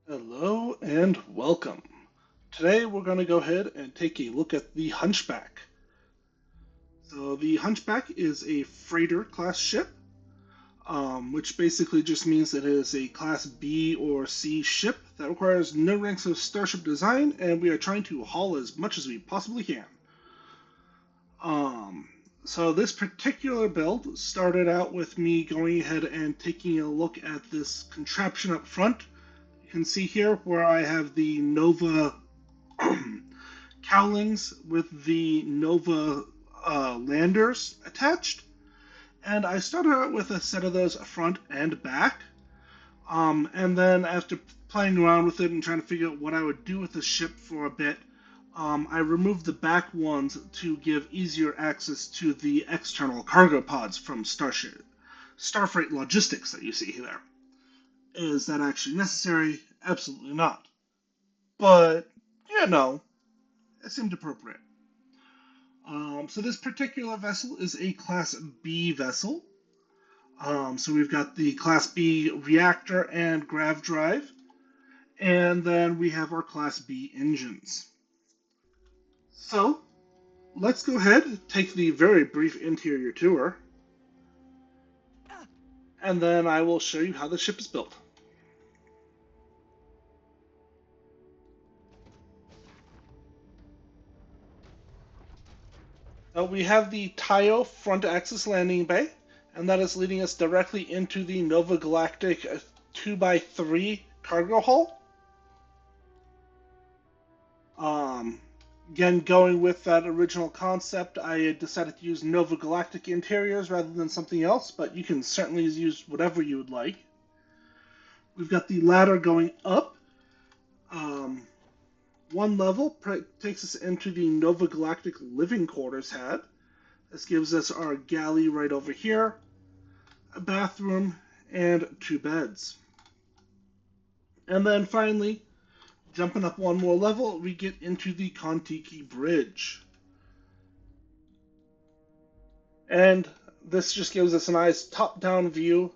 Hello and welcome. Today we're going to go ahead and take a look at the Hunchback. So the Hunchback is a freighter class ship, which basically just means that it is a class B or C ship that requires no ranks of starship design, and we are trying to haul as much as we possibly can. Um, so this particular build started out with me going ahead and taking a look at this contraption up front. You can see here where I have the Nova cowlings with the Nova landers attached. And I started out with a set of those front and back. And then after playing around with it and trying to figure out what I would do with the ship for a bit, I removed the back ones to give easier access to the external cargo pods from Starfreight Logistics that you see there. Is that actually necessary? Absolutely not. But, it seemed appropriate. So this particular vessel is a Class B vessel. So we've got the Class B reactor and grav drive, and then we have our Class B engines. So let's go ahead, take the very brief interior tour, and then I will show you how the ship is built. We have the Tayo front axis landing bay, and that is leading us directly into the Nova Galactic 2x3 cargo hull. Um, Again, going with that original concept, I decided to use Nova Galactic interiors rather than something else, but you can certainly use whatever you would like. We've got the ladder going up. Um, One level takes us into the Nova Galactic living quarters head. This gives us our galley right over here, a bathroom, and two beds. And then finally, jumping up one more level, we get into the Kontiki Bridge. And this just gives us a nice top-down view.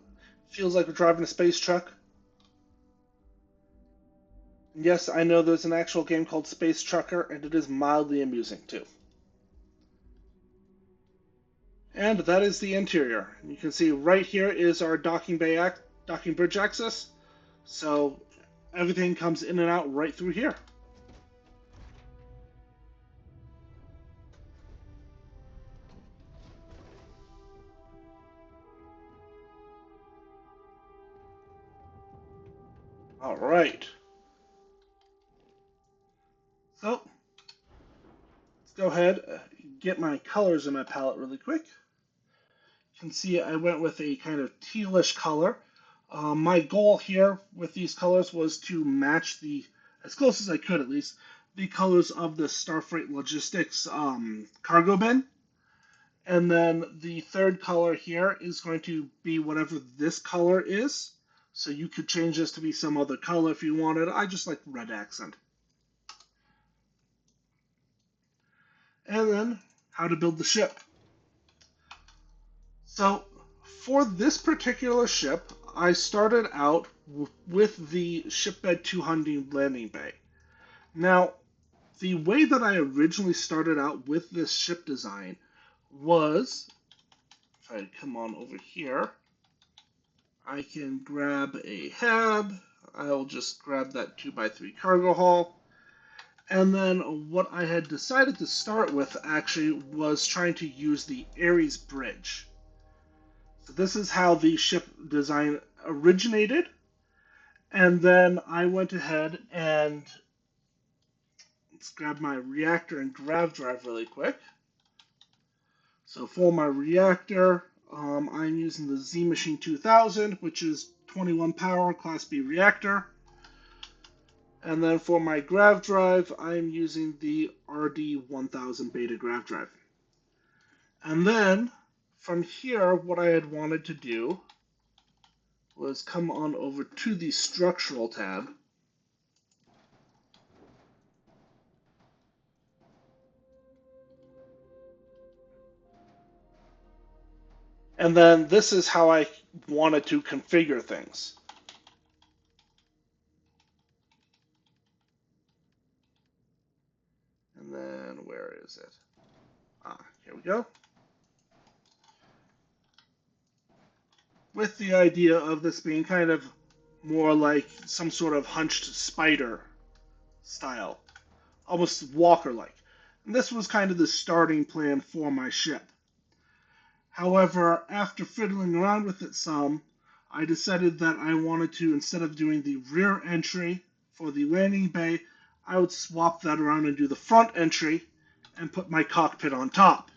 Feels like we're driving a space truck. And yes, I know there's an actual game called Space Trucker, and it is mildly amusing too. And that is the interior. You can see right here is our docking bridge access. So everything comes in and out right through here. All right. So let's go ahead get my colors in my palette really quick. You can see I went with a kind of tealish color. My goal here with these colors was to match as close as I could at least, the colors of the Starfreight Logistics cargo bin. And then the third color here is going to be whatever this color is. So you could change this to be some other color if you wanted. I just like red accent. And then how to build the ship. So for this particular ship, I started out with the shipbed 200 landing bay. Now, the way that I originally started out with this ship design was, if I come on over here, I can grab a hab. I'll just grab that 2x3 cargo hull. And then what I had decided to start with actually was trying to use the Ares bridge. So this is how the ship design originated. And then I went ahead and let's grab my reactor and grav drive really quick. So for my reactor, I'm using the Z Machine 2000, which is 21 power Class B reactor. And then for my grav drive, I'm using the RD1000 beta grav drive. And then from here, what I had wanted to do was come on over to the structural tab. And then this is how I wanted to configure things. is it? Here we go. With the idea of this being kind of more like some sort of hunched spider style, almost walker-like. And this was kind of the starting plan for my ship. However, after fiddling around with it some, I decided that I wanted to, instead of doing the rear entry for the landing bay, I would swap that around and do the front entry and put my cockpit on top.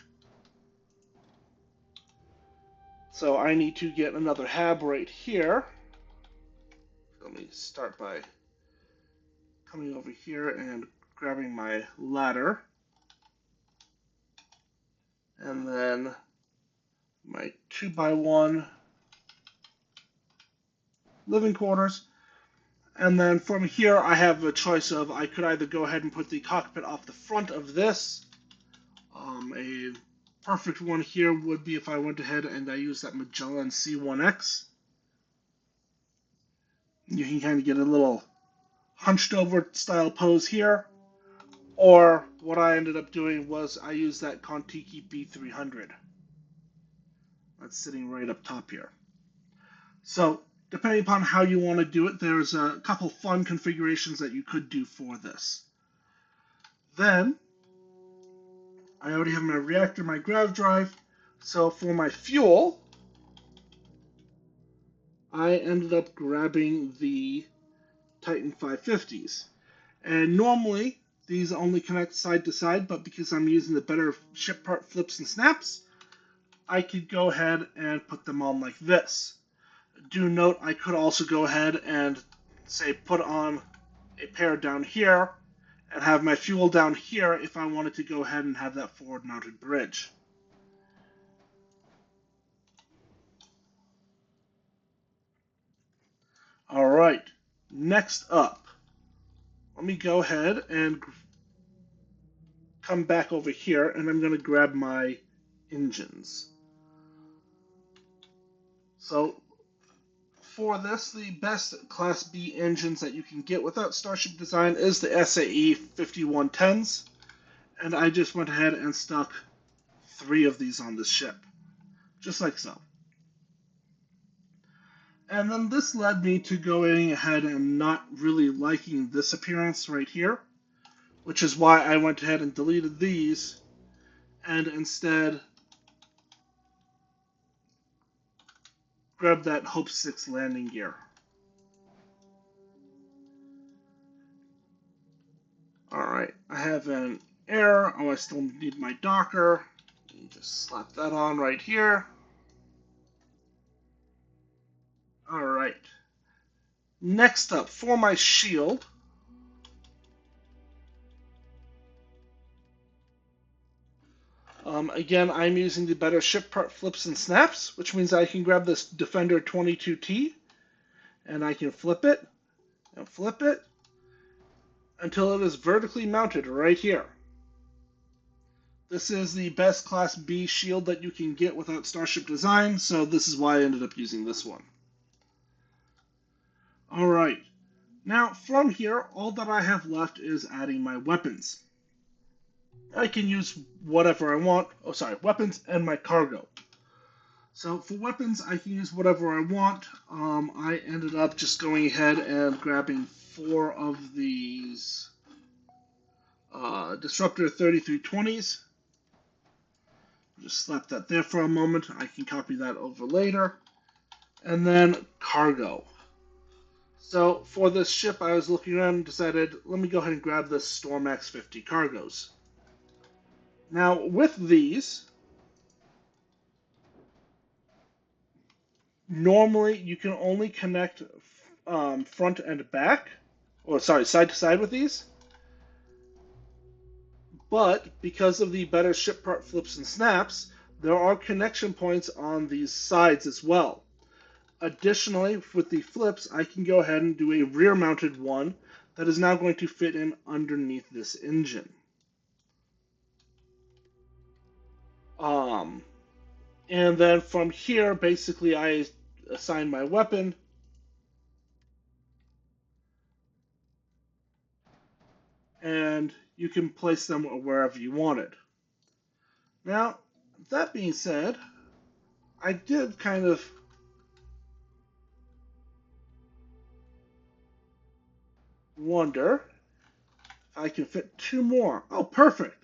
So I need to get another hab right here. Let me start by coming over here and grabbing my ladder. And then my 2x1 living quarters. And then from here I have a choice of, I could either go ahead and put the cockpit off the front of this. A perfect one here would be if I went ahead and I used that Magellan C1X. You can kind of get a little hunched over style pose here. Or what I ended up doing was I used that Kontiki B300. That's sitting right up top here. So depending upon how you want to do it, there's a couple fun configurations that you could do for this. Then I already have my reactor, my grav drive. So for my fuel, I ended up grabbing the Titan 550s. And normally these only connect side to side, but because I'm using the better ship part flips and snaps, I could go ahead and put them on like this. Do note I could also go ahead and say put on a pair down here and have my fuel down here if I wanted to go ahead and have that forward mounted bridge. Alright, next up, let me go ahead and come back over here and I'm going to grab my engines. So for this, the best Class B engines that you can get without Starship design is the SAE 5110s. And I just went ahead and stuck 3 of these on this ship, just like so. And then this led me to going ahead and not really liking this appearance right here, which is why I went ahead and deleted these and instead grabbed that Hope 6 landing gear. Alright, I have an error. Oh, I still need my Docker. Just slap that on right here. Alright. Next up, for my shield, again, I'm using the better ship part flips and snaps, which means I can grab this Defender 22T and I can flip it and flip it until it is vertically mounted right here. This is the best Class B shield that you can get without Starship design, so this is why I ended up using this one. Alright, now from here, all that I have left is adding my weapons. I can use whatever I want. Oh, sorry, weapons and my cargo. So for weapons, I can use whatever I want. I ended up just going ahead and grabbing 4 of these Disruptor 3320s. Just slap that there for a moment. I can copy that over later. And then cargo. So for this ship, I was looking around and decided, let me go ahead and grab the Stormax 50 cargos. Now with these, normally you can only connect front and back, or sorry, side to side with these. But because of the better ship part flips and snaps, there are connection points on these sides as well. Additionally, with the flips, I can go ahead and do a rear-mounted one that is now going to fit in underneath this engine. And then from here, basically, I assign my weapon. And you can place them wherever you want it. Now, that being said, I did kind of wonder if I can fit two more. Oh, perfect.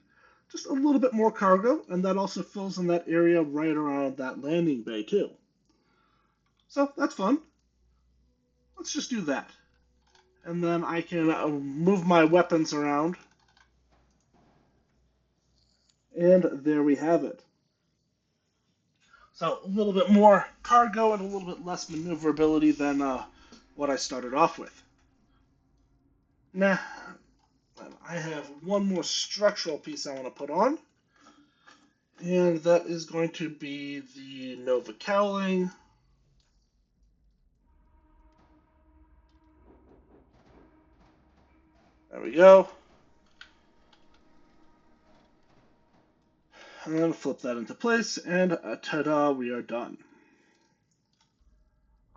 Just a little bit more cargo, and that also fills in that area right around that landing bay, too. So that's fun. Let's just do that. And then I can move my weapons around. And there we have it. So a little bit more cargo and a little bit less maneuverability than what I started off with. Now, I have one more structural piece I want to put on. And that is going to be the Nova cowling. There we go. And then flip that into place, and ta-da, we are done.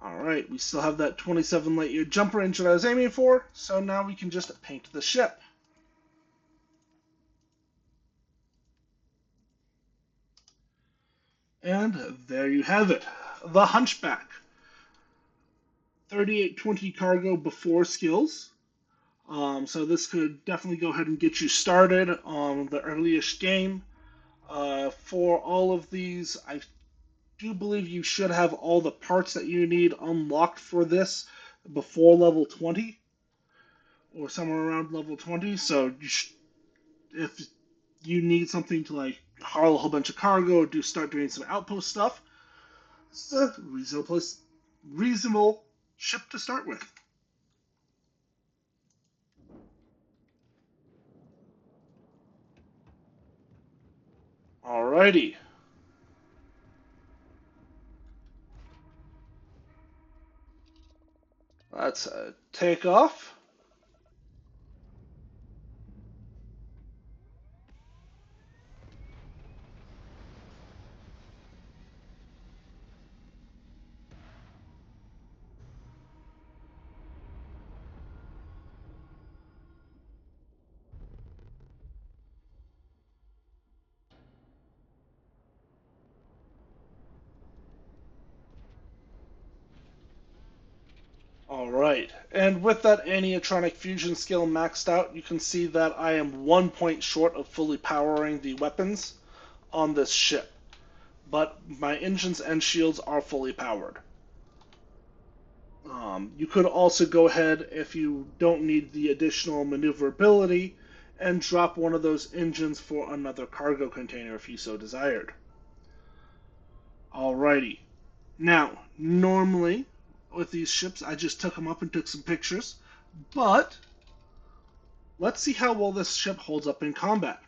Alright, we still have that 27 light year jump range that I was aiming for, so now we can just paint the ship. And there you have it, the Hunchback. 3820 cargo before skills. So this could definitely go ahead and get you started on the earliest game. For all of these, I do believe you should have all the parts that you need unlocked for this before level 20 or somewhere around level 20. So if you need something to like haul a whole bunch of cargo or start doing some outpost stuff, it's a reasonable ship to start with. Alrighty. Let's take off. Alright, and with that anitronic fusion skill maxed out, you can see that I am 1 point short of fully powering the weapons on this ship. But my engines and shields are fully powered. You could also go ahead, if you don't need the additional maneuverability, and drop one of those engines for another cargo container if you so desired. Alrighty. Now, normally with these ships, I just took them up and took some pictures, but let's see how well this ship holds up in combat.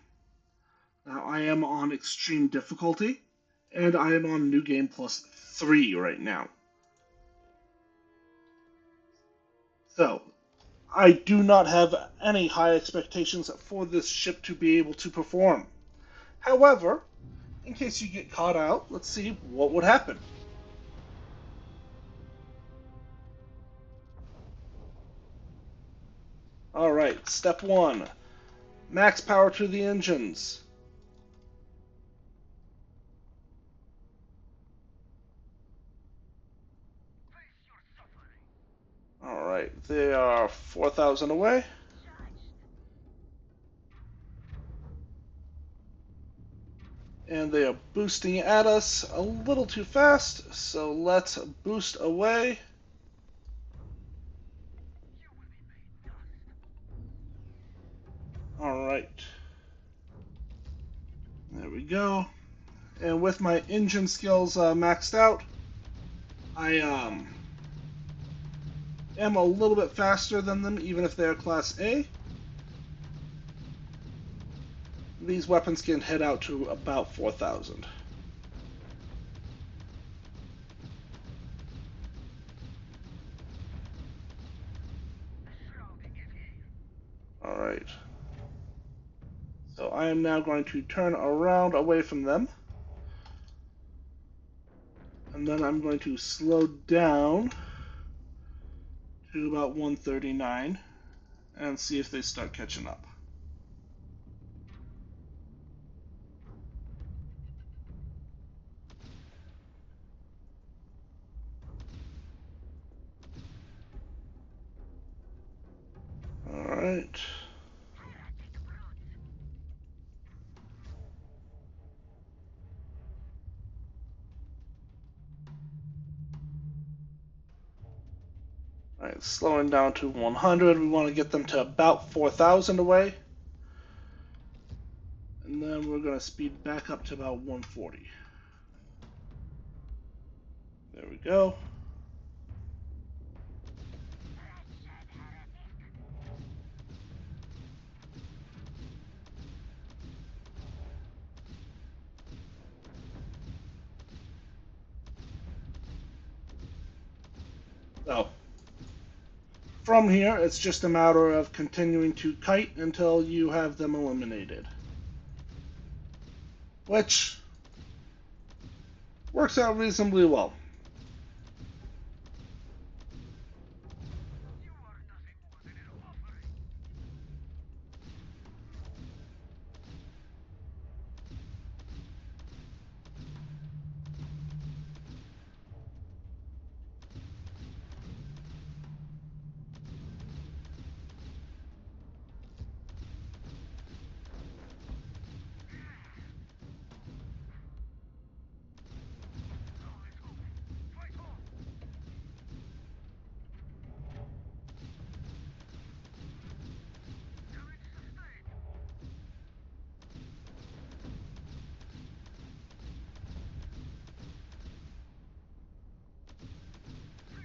Now, I am on extreme difficulty, and I am on New Game Plus 3 right now. So, I do not have any high expectations for this ship to be able to perform. However, in case you get caught out, let's see what would happen. Alright, step 1. Max power to the engines. Alright, they are 4,000 away. And they are boosting at us a little too fast, so let's boost away. Alright. There we go. And with my engine skills maxed out, I am a little bit faster than them, even if they're Class A. These weapons can hit out to about 4,000. Alright. So I am now going to turn around away from them. And then I'm going to slow down to about 139 and see if they start catching up. Alright, slowing down to 100. We want to get them to about 4,000 away. And then we're going to speed back up to about 140. There we go. So, from here, it's just a matter of continuing to kite until you have them eliminated. Which works out reasonably well.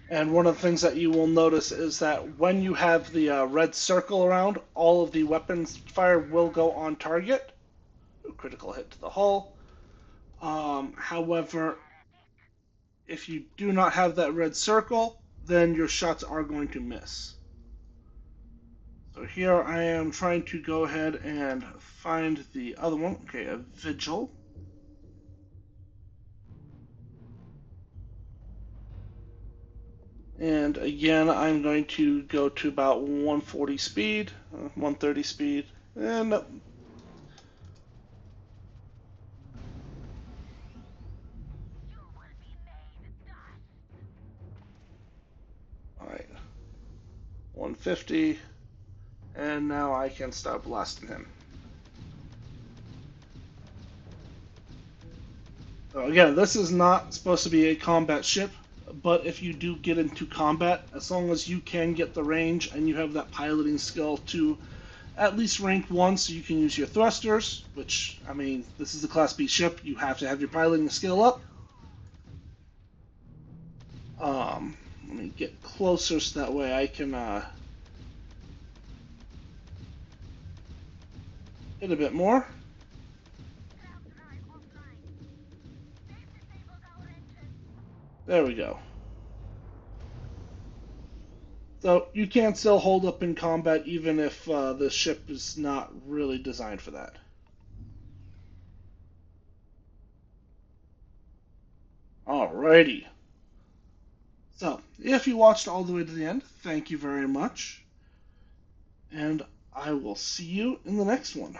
And one of the things that you will notice is that when you have the red circle around, all of the weapons fire will go on target. Critical hit to the hull. However, if you do not have that red circle, then your shots are going to miss. So here I am trying to go ahead and find the other one. Okay, a Vigil. And again, I'm going to go to about 140 speed, 130 speed, and alright, 150, and now I can start blasting him. So again, this is not supposed to be a combat ship, but if you do get into combat, as long as you can get the range and you have that piloting skill to at least rank 1 so you can use your thrusters, which, I mean, this is a Class B ship, you have to have your piloting skill up. Let me get closer so that way I can hit a bit more. There we go. So you can still hold up in combat even if the ship is not really designed for that. Alrighty. So, if you watched all the way to the end, thank you very much. And I will see you in the next one.